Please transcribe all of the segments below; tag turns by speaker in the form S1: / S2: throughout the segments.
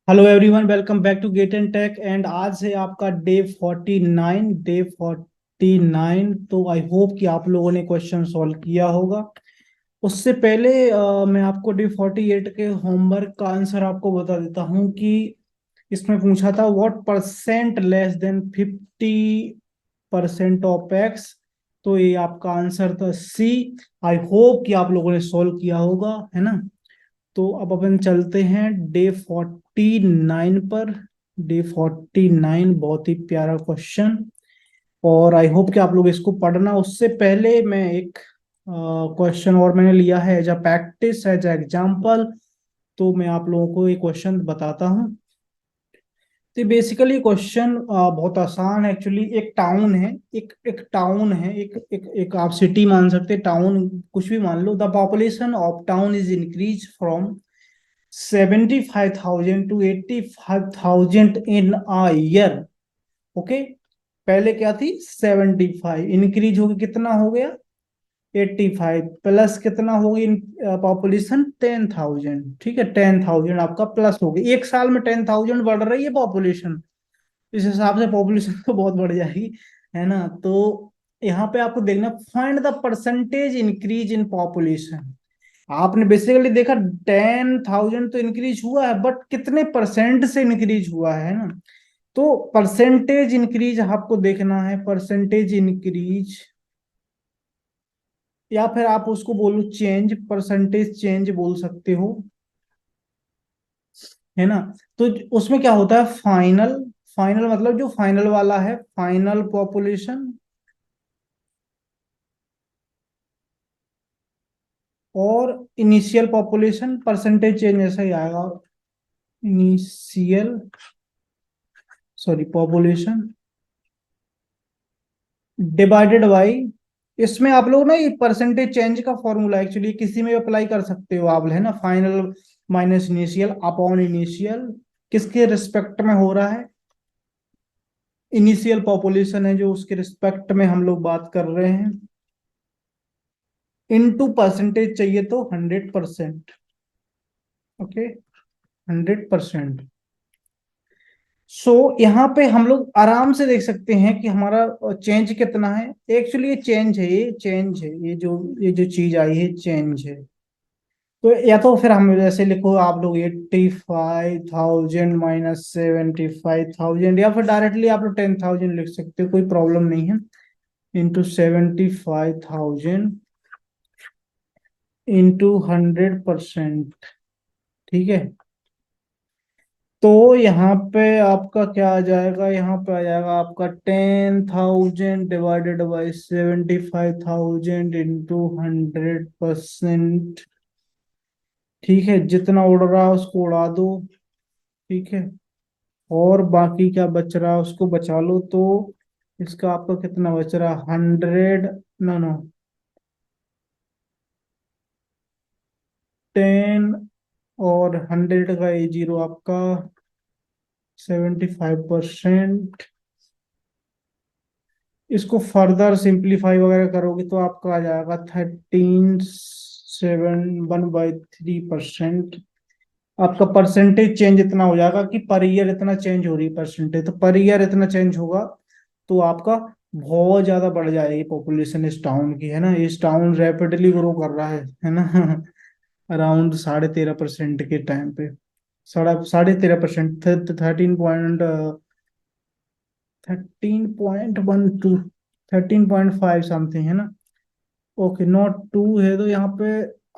S1: Hello everyone, welcome back to get and tech. And आज है आपका डे 49। तो आई होप कि आप लोगों ने क्वेश्चन सॉल्व किया होगा। उससे पहले मैं आपको डे 48 के होमवर्क का आंसर आपको बता देता हूँ कि इसमें पूछा था what percent less than 50% of x. तो ये आपका आंसर था सी। आई होप कि आप लोगों ने सॉल्व किया होगा, है ना। तो अब अपन चलते हैं डे 49 पर। डे 49 बहुत ही प्यारा क्वेश्चन, और आई होप कि आप लोग इसको पढ़ना। उससे पहले मैं एक क्वेश्चन और मैंने लिया है as a practice, as a example. तो मैं आप लोगों को ये क्वेश्चन बताता हूँ। तो बेसिकली क्वेश्चन बहुत आसान है। एक्चुअली एक टाउन है, एक टाउन है, एक आप सिटी मान सकते हैं, टाउन कुछ भी मान लो। The population of town is increase from 75,000 to 85,000 in a year. Okay, पहले क्या थी? 75, इंक्रीज हो गया, कितना हो गया? 85 प्लस कितना हो गया? पॉपुलेशन 10,000। ठीक है, 10,000 आपका प्लस हो गया। एक साल में 10,000 बढ़ रही है पॉपुलेशन। इस हिसाब से पॉपुलेशन तो बहुत बढ़ जाएगी, है ना। तो यहाँ पे आपको देखना, find the percentage increase in population. आपने बेसिकली देखा 10,000 तो इंक्रीज हुआ है, बट कितने परसेंट से इंक्रीज हुआ है ना। तो परसेंटेज इंक्रीज आपको देखना है, परसेंटेज इंक्रीज, या फिर आप उसको बोलो चेंज, परसेंटेज चेंज बोल सकते हो, है ना। तो उसमें क्या होता है? फाइनल, फाइनल मतलब जो फाइनल वाला है, फाइनल पॉपुलेशन और इनिशियल पॉपुलेशन, परसेंटेज चेंज ऐसा ही आएगा। Initial, sorry, population divided by, इसमें आप लोग ना ये परसेंटेज चेंज का फॉर्मूला एक्चुअली किसी में अप्लाई कर सकते हो आप, है ना। Final minus initial upon initial, किसके रिस्पेक्ट में हो रहा है? इनिशियल पॉपुलेशन है जो, उसके रिस्पेक्ट में हम लोग बात कर रहे हैं। इनटू परसेंटेज चाहिए तो 100%। ओके, 100%। सो यहाँ पे हम लोग आराम से देख सकते हैं कि हमारा चेंज कितना है। एक्चुअली ये चेंज है, ये चेंज है, ये जो चीज आई है चेंज है। तो या तो फिर हम जैसे लिखो आप लोग 85,000 माइनस 75,000, या फिर डायरेक्टली आप लोग 10,000 लिख सकते हो, कोई प्रॉब्लम नहीं है। Into 75,000 into 100%। ठीक है, तो यहाँ पे आपका क्या आ जाएगा? यहाँ पे आ जाएगा आपका 10,000 डिवाइडेड बाई 75,000 इंटू 100%। ठीक है, जितना उड़ रहा है उसको उड़ा दो। ठीक है, और बाकी क्या बच रहा है उसको बचा लो। तो इसका आपका कितना बच रहा? 100, नो नो, 10, और 100 का ये जीरो आपका 75%। इसको फर्दर सिंप्लीफाई वगैरह करोगे तो आपका आ जाएगा 13.7 1/3%। आपका परसेंटेज चेंज इतना हो जाएगा कि पर ईयर इतना चेंज हो रही है परसेंटेज, तो पर ईयर इतना चेंज होगा। तो आपका बहुत ज्यादा बढ़ जाएगी पॉपुलेशन इस टाउन की, है ना। इस टाउन रैपिडली ग्रो कर रहा है ना। अराउंड 13.5% के टाइम पे, 13.5%, 13.12, 13.5 समथिंग, है ना। ओके, नॉट टू है तो यहाँ पे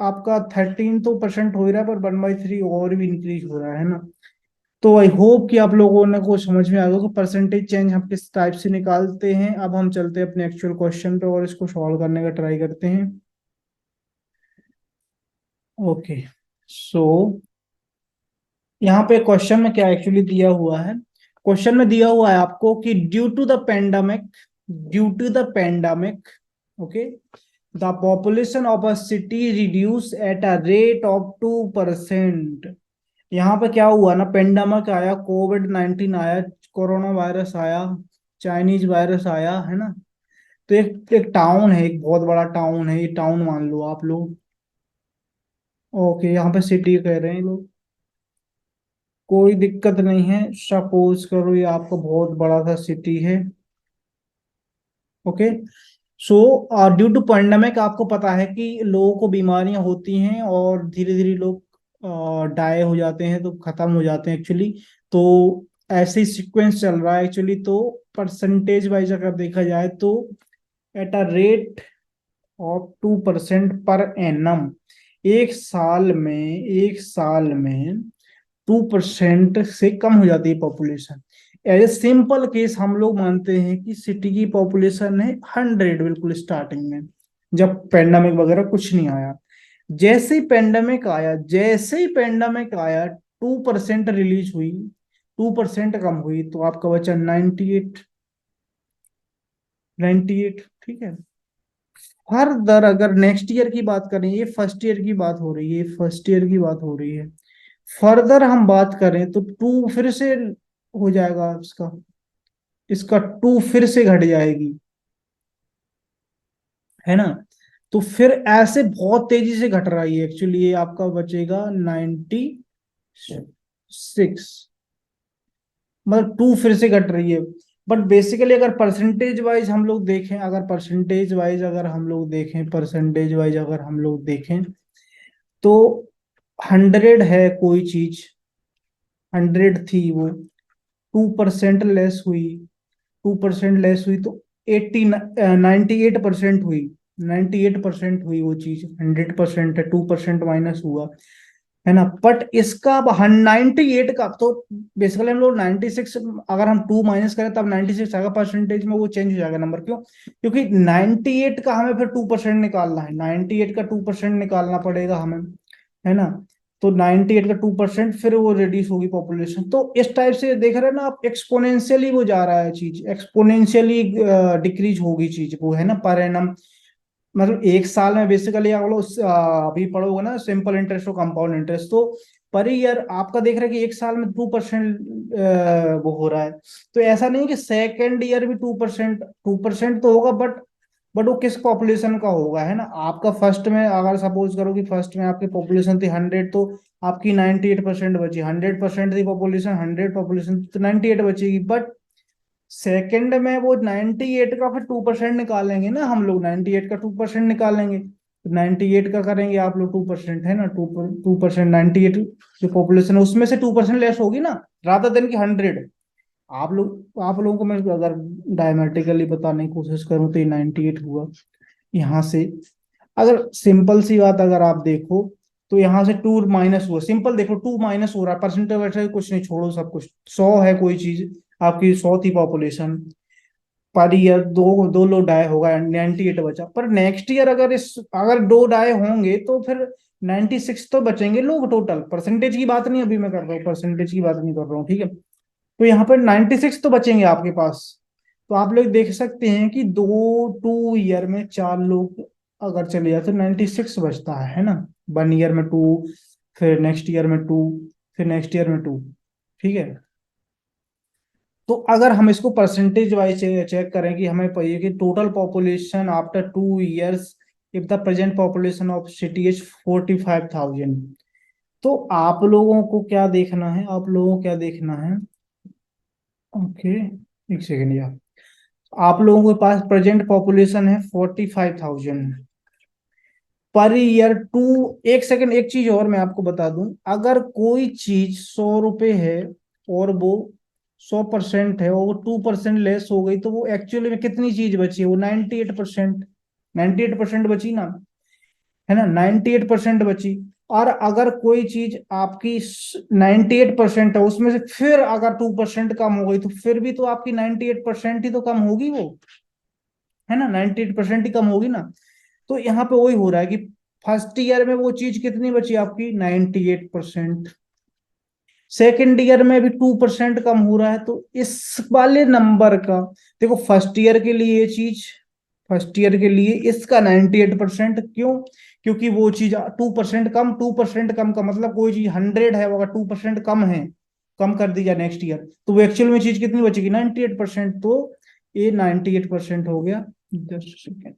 S1: आपका 13 तो परसेंट हो ही रहा है, पर 1/3 और भी इंक्रीज हो रहा है ना। तो आई होप कि आप लोगों ने को समझ में आ गया कि परसेंटेज चेंज हम किस टाइप से निकालते हैं। अब हम चलते हैं अपने एक्चुअल क्वेश्चन पे और इसको सॉल्व करने का ट्राई करते हैं। ओके, सो यहाँ पे क्वेश्चन में क्या एक्चुअली दिया हुआ है? क्वेश्चन में दिया हुआ है आपको कि due to the pandemic, okay, the population of a city reduce at a rate of 2%। यहाँ पे क्या हुआ ना, पेंडेमिक आया, कोविड 19 आया, कोरोना वायरस आया, चाइनीज वायरस आया, है ना। तो एक एक टाउन है, एक बहुत बड़ा टाउन है, ये टाउन मान लो आप लोग। ओके, यहाँ पे सिटी कह रहे हैं लोग। कोई दिक्कत नहीं है। सपोज करो ये आपका बहुत बड़ा सा सिटी है। Okay. So due to pandemic आपको पता है कि लोगों को बीमारियां होती हैं और धीरे धीरे लोग डाई हो जाते हैं, तो खत्म हो जाते हैं एक्चुअली। तो ऐसे ही सीक्वेंस चल रहा है एक्चुअली। तो परसेंटेज वाइज अगर देखा जाए तो eight a rate of 2% per annum, एक साल में 2% से कम हो जाती है population. As a simple case हम लोग मानते हैं कि सिटी की पॉपुलेशन है 100 बिल्कुल स्टार्टिंग में, जब पेंडेमिक वगैरह कुछ नहीं आया। जैसे ही पेंडेमिक आया 2% रिलीज हुई, 2% कम हुई, तो आपका बचा 98। 98, ठीक है। फर्दर अगर नेक्स्ट ईयर की बात करें, ये फर्स्ट ईयर की बात हो रही है, फर्स्ट ईयर की बात हो रही है। फर्दर हम बात करें तो टू फिर से हो जाएगा इसका, इसका टू फिर से घट जाएगी, है ना। तो फिर ऐसे बहुत तेजी से घट रहा है एक्चुअली। ये आपका बचेगा 96, मतलब टू फिर से घट रही है। बट बेसिकली अगर परसेंटेज वाइज हम लोग देखें, परसेंटेज वाइज अगर हम लोग देखें तो 100 है कोई चीज, 100 थी वो, 2% लेस हुई तो 98% हुई वो चीज। 100% है, 2% माइनस हुआ, है ना। बट इसका 98 का तो बेसिकली हम लोग 96, अगर हम 2 माइनस करें तब 96 आएगा, परसेंटेज में वो चेंज हो जाएगा नंबर। क्यों? क्योंकि 98 का हमें फिर 2% निकालना है, 98 का 2% निकालना पड़ेगा हमें, है ना। तो 98 का 2% फिर वो रिड्यूस होगी पॉपुलेशन। तो इस टाइप से देख रहे हैं ना आप, एक्सपोनेंशियली वो जा रहा है चीज, एक्सपोनेंशियली डिक्रीज होगी चीज वो, है ना, पर एनम। मतलब एक साल में बेसिकली आप लोग अभी पढ़ोगे ना सिंपल इंटरेस्ट और कंपाउंड इंटरेस्ट, तो पर ईयर आपका देख रहे हैं कि एक साल में 2% वो हो रहा है। तो ऐसा नहीं कि सेकेंड ईयर भी 2%, 2% तो होगा, बट वो किस पॉपुलेशन का होगा, है ना। आपका फर्स्ट में अगर सपोज करो कि फर्स्ट में आपकी पॉपुलेशन थी 100, तो आपकी 98% बची। 100% थी पॉपुलेशन, 100 पॉपुलेशन तो 98 बचेगी। बट सेकंड में वो 98 का फिर 2% निकालेंगे ना हम लोग, 98 का 2% निकालेंगे, तो 98 का करेंगे आप लोग 2%, है ना। 2% 98 जो पॉपुलेशन है उसमें से 2% लेस होगी ना, रादर देन की 100। आप लोगों को मैं अगर डायमेट्रिकली बताने की कोशिश करूं तो ये 98 हुआ यहाँ से। अगर सिंपल सी बात अगर आप देखो तो यहाँ से 2 माइनस हुआ, सिंपल देखो 2 माइनस हो रहा है, परसेंटेज वैसे कुछ नहीं, छोड़ो सब कुछ। 100 है कोई चीज, आपकी 100 थी पॉपुलेशन, पर ईयर दो दो लोग डाई होगा, 98 बचा। पर नेक्स्ट ईयर अगर दो डाई होंगे तो फिर 96 तो बचेंगे लोग टोटल। परसेंटेज की बात नहीं अभी मैं कर रहा हूँ, परसेंटेज की बात नहीं कर रहा हूँ, ठीक है। तो यहाँ पर 96 तो बचेंगे आपके पास। तो आप लोग देख सकते हैं कि 2 ईयर में 4 लोग अगर चले जाते तो 96 बचता है ना। 1 ईयर में 2, फिर नेक्स्ट ईयर में 2, फिर नेक्स्ट ईयर में 2, ठीक है। तो अगर हम इसको परसेंटेज वाइज चेक करें कि हमें पाइए कि total population after 2 years, if the present population of city is 45,000, तो आप लोगों को क्या देखना है, आप लोगों को क्या देखना है। ओके, एक सेकेंड यार। आप लोगों के पास प्रेजेंट पॉपुलेशन है 45,000 पर ईयर टू। एक सेकेंड, एक चीज और मैं आपको बता दूं, अगर कोई चीज 100 रुपए है और वो 100% है और वो 2% लेस हो गई, तो वो एक्चुअली में कितनी चीज बची है? वो 98%, 98% बची ना, है ना। 98% बची। और अगर कोई चीज आपकी 98% है, उसमें से फिर अगर 2% कम हो गई, तो फिर भी तो आपकी 98% ही तो कम होगी वो, है ना। 98% ही कम होगी ना। तो यहाँ पे वही हो रहा है कि फर्स्ट ईयर में वो चीज कितनी बची आपकी, 98%। सेकेंड ईयर में भी 2% कम हो रहा है। तो इस वाले नंबर का देखो, फर्स्ट ईयर के लिए इसका 98%, क्यों? क्योंकि वो चीज 2% कम, 2% कम का मतलब कोई चीज 100 है, वो अगर 2% कम है, कम कर दी जाए नेक्स्ट ईयर, तो वो एक्चुअल में चीज कितनी बचेगी, 98%। तो ये 98% हो गया। जस्ट सेकेंड,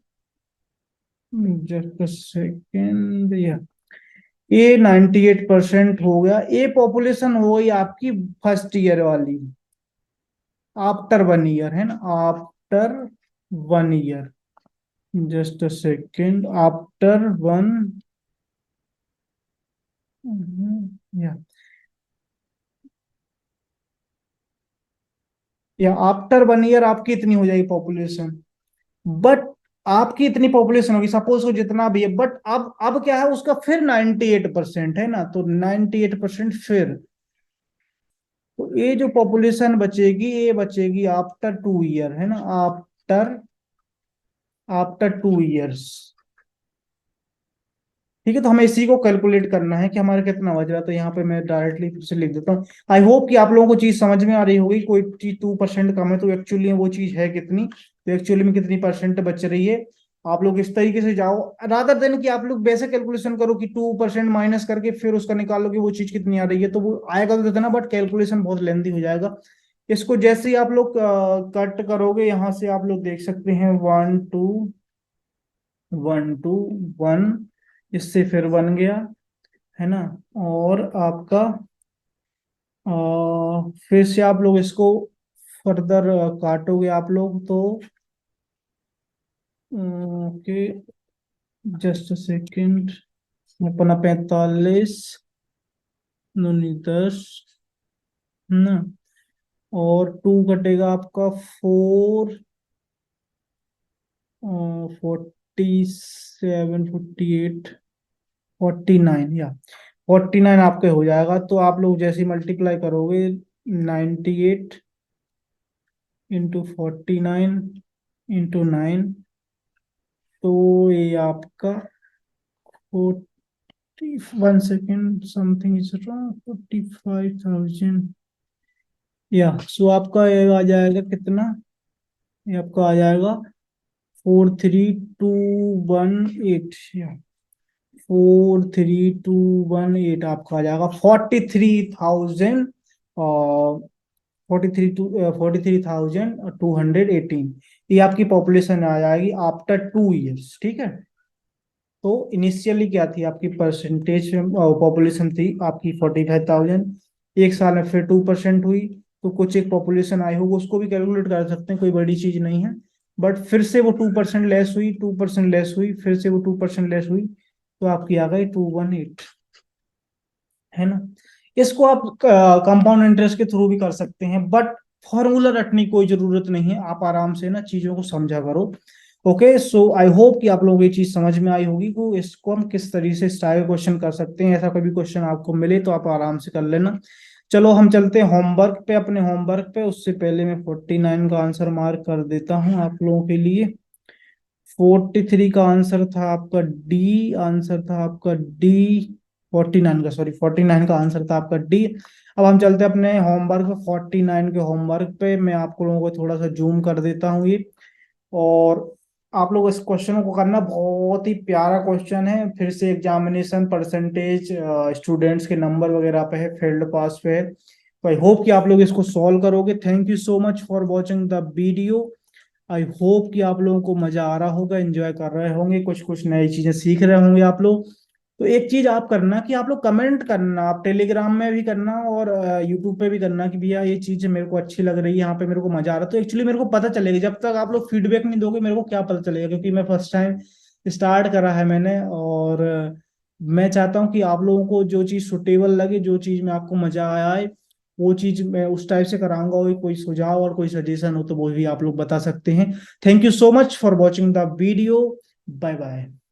S1: जस्ट सेकेंड, ये 98% हो गया। ये पॉपुलेशन हो गई आपकी फर्स्ट ईयर वाली, आफ्टर 1 ईयर, है ना, after 1 year. Just a second, after one, या आफ्टर 1 ईयर आपकी इतनी हो जाएगी पॉपुलेशन। बट आपकी इतनी पॉपुलेशन होगी, सपोज को जितना भी है, बट अब क्या है उसका फिर 98% है ना, तो 98% फिर, तो ये जो पॉपुलेशन बचेगी ये बचेगी आफ्टर 2 ईयर, है ना, आफ्टर आफ्टर 2 ईयर्स। ठीक है, तो हमें इसी को कैलकुलेट करना है कि हमारा कितना बच रहा है। तो यहाँ पे मैं डायरेक्टली फिर से लिख देता हूँ। आई होप कि आप लोगों को चीज समझ में आ रही होगी। कोई चीज 2% कम है तो एक्चुअली वो चीज है कितनी, तो एक्चुअली में कितनी परसेंट बच रही है। आप लोग इस तरीके से जाओ, रादर देन कि आप लोग वैसे कैलकुलेशन करो कि 2% माइनस करके फिर उसका निकालो कि वो चीज कितनी आ रही है, तो वो आएगा तो देना, बट कैलकुलेशन बहुत लेंथी हो जाएगा। इसको जैसे ही आप लोग कट करोगे, यहाँ से आप लोग देख सकते हैं 1 2 1 2 1, इससे फिर बन गया, है ना। और आपका फिर से आप लोग इसको फर्दर काटोगे आप लोग तो, ओके, जस्ट सेकेंड, अपना 45 दूनी 10, है ना, और 2 कटेगा आपका 47, 48, 49, या 49 आपके हो जाएगा। तो आप लोग जैसे मल्टीप्लाई करोगे, 98 × 49 × 9, तो ये आपका 41 सेकेंड, समथिंग इज रॉन्ग, 45,000, या सो आपका ये आ जाएगा कितना, ये आपका आ जाएगा 43,218, या 43,218 आपका आ जाएगा 43,000, 43,218, ये आपकी पॉपुलेशन आ जाएगी आफ्टर 2 ईयर्स। ठीक है, तो इनिशियली क्या थी आपकी परसेंटेज, पॉपुलेशन थी आपकी 45,000, एक साल में फिर 2% हुई, तो कुछ एक पॉपुलेशन आई होगी, उसको भी कैलकुलेट कर सकते हैं, कोई बड़ी चीज नहीं है। बट फिर से वो 2% लेस हुई, 2% लेस हुई, फिर से वो 2% लेस हुई, तो आपकी आ गई 218, है ना। इसको आप कंपाउंड इंटरेस्ट के थ्रू भी कर सकते हैं, बट फॉर्मूला रटने की कोई जरूरत नहीं है, आप आराम से ना चीजों को समझा करो। ओके, सो आई होप कि आप लोगों को ये चीज समझ में आई होगी कि इसको हम किस तरीके से स्टाइल क्वेश्चन कर सकते हैं। ऐसा कभी क्वेश्चन आपको मिले तो आप आराम से कर लेना। चलो हम चलते हैं होमवर्क पे, अपने होमवर्क पे। उससे पहले मैं 49 का आंसर मार्क कर देता हूँ आप लोगों के लिए। 43 का आंसर था आपका डी, आंसर था आपका डी। 49 का, सॉरी, 49 का आंसर था आपका डी। अब हम चलते हैं अपने होमवर्क पे, 49 के होमवर्क पे। मैं आप लोगों को थोड़ा सा जूम कर देता हूँ ये, और आप लोग इस क्वेश्चन को करना, बहुत ही प्यारा क्वेश्चन है। फिर से एग्जामिनेशन परसेंटेज स्टूडेंट्स के नंबर वगैरह पे है, फील्ड पास पे है। तो आई होप कि आप लोग इसको सॉल्व करोगे। Thank you so much for watching the video. I hope कि आप लोगों को मजा आ रहा होगा, एंजॉय कर रहे होंगे, कुछ कुछ नई चीजें सीख रहे होंगे आप लोग। तो एक चीज आप करना कि आप लोग कमेंट करना, आप टेलीग्राम में भी करना और यूट्यूब पे भी करना कि भैया ये चीज मेरे को अच्छी लग रही है, यहाँ पे मेरे को मजा आ रहा है। तो एक्चुअली मेरे को पता चलेगा, जब तक आप लोग फीडबैक नहीं दोगे मेरे को क्या पता चलेगा, क्योंकि मैं फर्स्ट टाइम स्टार्ट करा है मैंने। और मैं चाहता हूँ कि आप लोगों को जो चीज सुटेबल लगे, जो चीज में आपको मजा आए, वो चीज मैं उस टाइप से कराऊंगा। और कोई सुझाव और कोई सजेशन हो तो वो भी आप लोग बता सकते हैं। Thank you so much for watching the video. Bye bye.